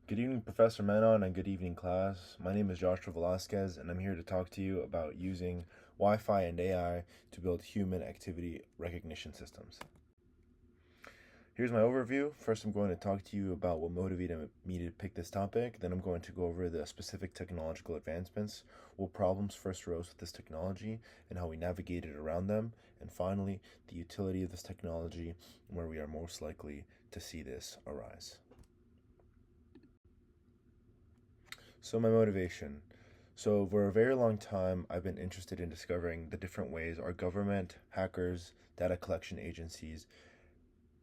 Good evening, Professor Menon, and good evening, class. My name is Joshua Velasquez, and I'm here to talk to you about using Wi-Fi and AI to build human activity recognition systems. Here's my overview. First, I'm going to talk to you about what motivated me to pick this topic. Then I'm going to go over the specific technological advancements, what problems first arose with this technology, and how we navigated around them. And finally, the utility of this technology, where we are most likely to see this arise. So my motivation. So for a very long time, I've been interested in discovering the different ways our government, hackers, data collection agencies,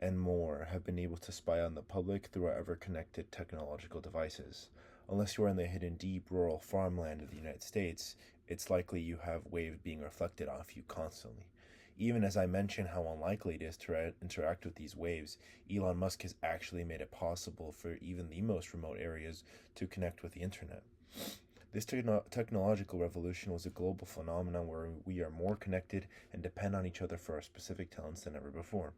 and more have been able to spy on the public through our ever-connected technological devices. Unless you are in the hidden deep rural farmland of the United States, it's likely you have waves being reflected off you constantly. Even as I mention how unlikely it is to interact with these waves, Elon Musk has actually made it possible for even the most remote areas to connect with the internet. This technological revolution was a global phenomenon where we are more connected and depend on each other for our specific talents than ever before.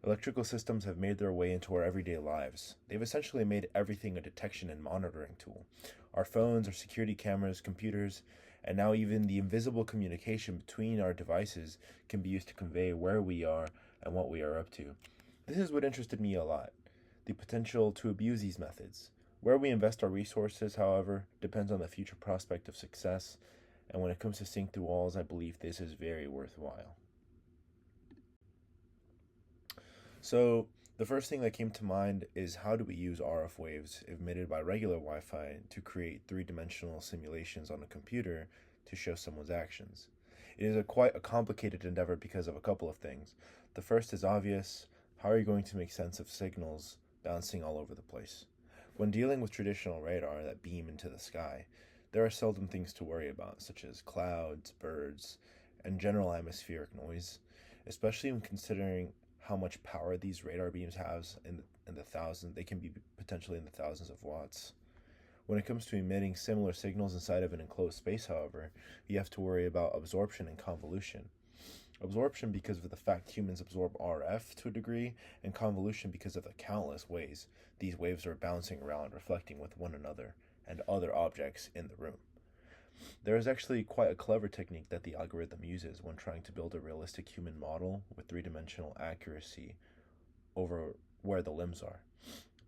Electrical systems have made their way into our everyday lives. They've essentially made everything a detection and monitoring tool. Our phones, our security cameras, computers, and now even the invisible communication between our devices can be used to convey where we are and what we are up to. This is what interested me a lot, the potential to abuse these methods. Where we invest our resources, however, depends on the future prospect of success, and when it comes to seeing through walls, I believe this is very worthwhile. So the first thing that came to mind is how do we use RF waves emitted by regular Wi-Fi to create three-dimensional simulations on a computer to show someone's actions? It is quite a complicated endeavor because of a couple of things. The first is obvious. How are you going to make sense of signals bouncing all over the place? When dealing with traditional radar that beam into the sky, there are seldom things to worry about, such as clouds, birds, and general atmospheric noise, especially when considering how much power these radar beams have in the thousands. They can be potentially in the thousands of watts. When it comes to emitting similar signals inside of an enclosed space, however, you have to worry about absorption and convolution. Absorption because of the fact humans absorb RF to a degree, and convolution because of the countless ways these waves are bouncing around, reflecting with one another and other objects in the room. There is actually quite a clever technique that the algorithm uses when trying to build a realistic human model with three-dimensional accuracy over where the limbs are.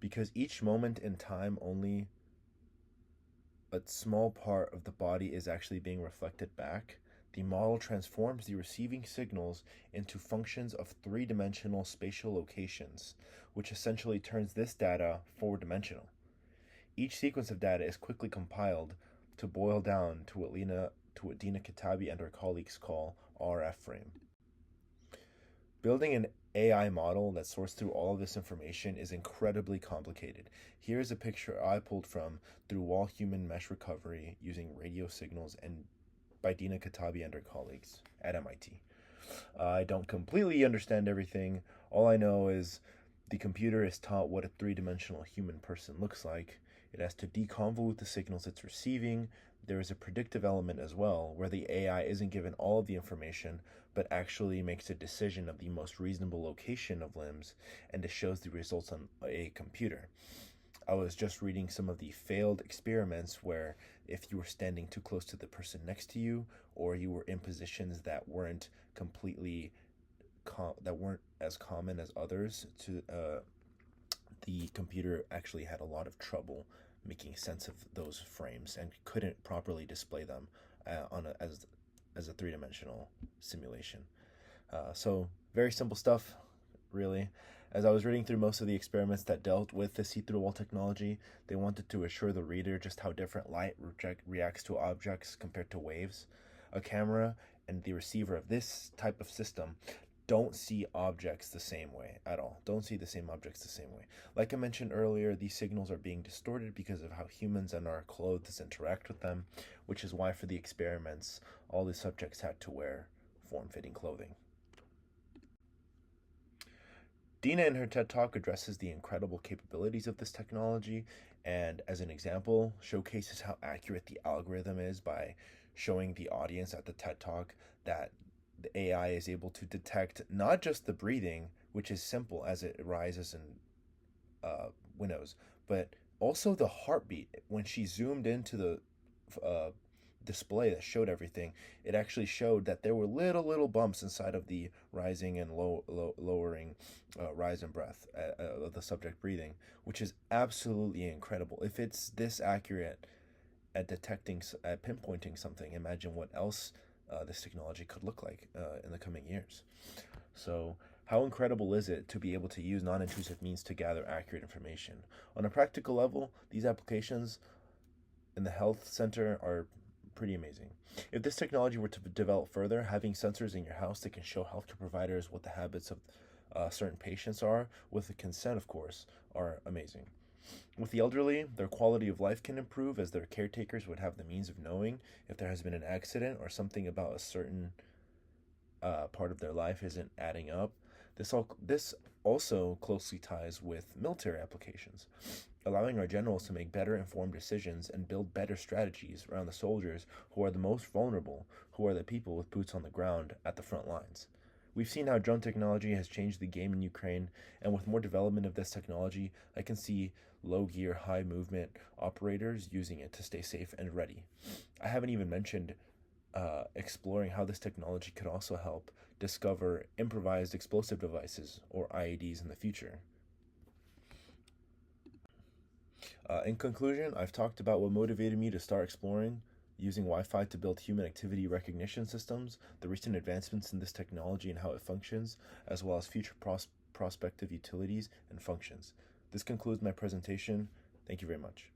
Because each moment in time, only a small part of the body is actually being reflected back, the model transforms the receiving signals into functions of three-dimensional spatial locations, which essentially turns this data four-dimensional. Each sequence of data is quickly compiled to boil down to what Dina Katabi and her colleagues call RF frame. Building an AI model that sorts through all of this information is incredibly complicated. Here is a picture I pulled from through wall human mesh recovery using radio signals and by Dina Katabi and her colleagues at MIT. I don't completely understand everything. All I know is the computer is taught what a three-dimensional human person looks like. It has to deconvolute the signals it's receiving. There is a predictive element as well, where the AI isn't given all of the information, but actually makes a decision of the most reasonable location of limbs, and it shows the results on a computer. I was just reading some of the failed experiments where if you were standing too close to the person next to you, or you were in positions that weren't completely that weren't as common as others, the computer actually had a lot of trouble making sense of those frames and couldn't properly display them as a three-dimensional simulation. So very simple stuff, really. As I was reading through most of the experiments that dealt with the see-through wall technology, they wanted to assure the reader just how different light reacts to objects compared to waves. A camera and the receiver of this type of system don't see objects the same way at all. Don't see the same objects the same way. Like I mentioned earlier, these signals are being distorted because of how humans and our clothes interact with them, which is why for the experiments, all the subjects had to wear form-fitting clothing. Dina in her TED Talk addresses the incredible capabilities of this technology and, as an example, showcases how accurate the algorithm is by showing the audience at the TED Talk that the AI is able to detect not just the breathing, which is simple as it arises in Windows, but Also, the heartbeat, when she zoomed into the uh, display that showed everything, it actually showed that there were little bumps inside of the rising and lowering rise and breath of the subject breathing, which is absolutely incredible. If it's this accurate at detecting, at pinpointing something, imagine what else this technology could look like in the coming years. So, how incredible is it to be able to use non intrusive means to gather accurate information? On a practical level, these applications in the health center are pretty amazing. If this technology were to develop further, having sensors in your house that can show healthcare providers what the habits of certain patients are, with the consent, of course, are amazing. With the elderly, their quality of life can improve as their caretakers would have the means of knowing if there has been an accident or something about a certain part of their life isn't adding up. This also closely ties with military applications, allowing our generals to make better informed decisions and build better strategies around the soldiers who are the most vulnerable, who are the people with boots on the ground at the front lines. We've seen how drone technology has changed the game in Ukraine, and with more development of this technology, I can see low gear, high movement operators using it to stay safe and ready. I haven't even mentioned exploring how this technology could also help discover improvised explosive devices or IEDs in the future. In conclusion, I've talked about what motivated me to start exploring using Wi Fi to build human activity recognition systems, the recent advancements in this technology and how it functions, as well as future prospective utilities and functions. This concludes my presentation. Thank you very much.